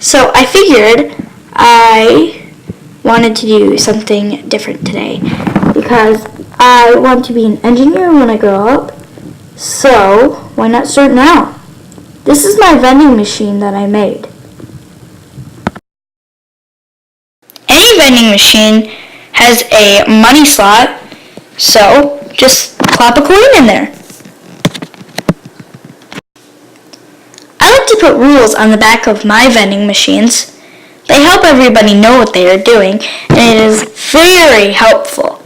So I figured I wanted to do something different today because I want to be an engineer when I grow up. So why not start now? This is my vending machine that I made. Any vending machine has a money slot, so just plop a coin in there. I like to put rules on the back of my vending machines. They help everybody know what they are doing, and it is very helpful.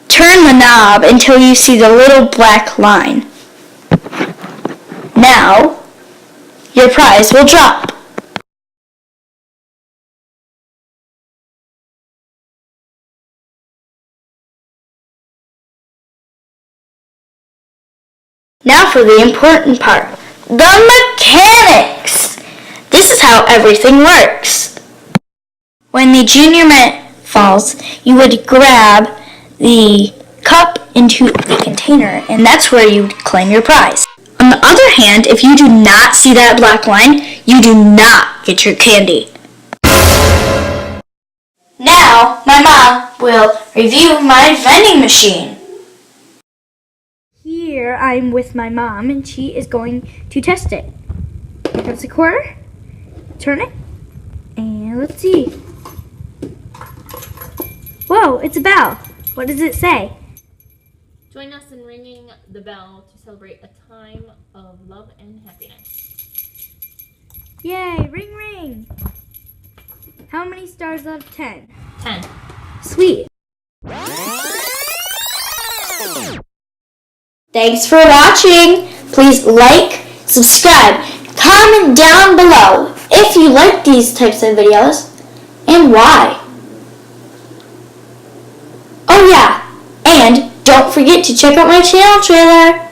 Turn the knob until you see the little black line. Now, your prize will drop. Now for the important part, the mechanics. This is how everything works. When the junior mint falls, you would grab the cup into the container, and that's where you would claim your prize. On the other hand, if you do not see that black line, you do not get your candy. Now, my mom will review my vending machine. Here I'm with my mom, and she is going to test it. Here comes the quarter. Turn it, and let's see. Whoa, it's a bell. What does it say? Join us in ringing the bell to celebrate a time of love and happiness. Yay, ring ring. How many stars out of 10? 10. Sweet. Thanks for watching. Please like, subscribe, comment down below if you like these types of videos and why. Oh yeah, and don't forget to check out my channel trailer.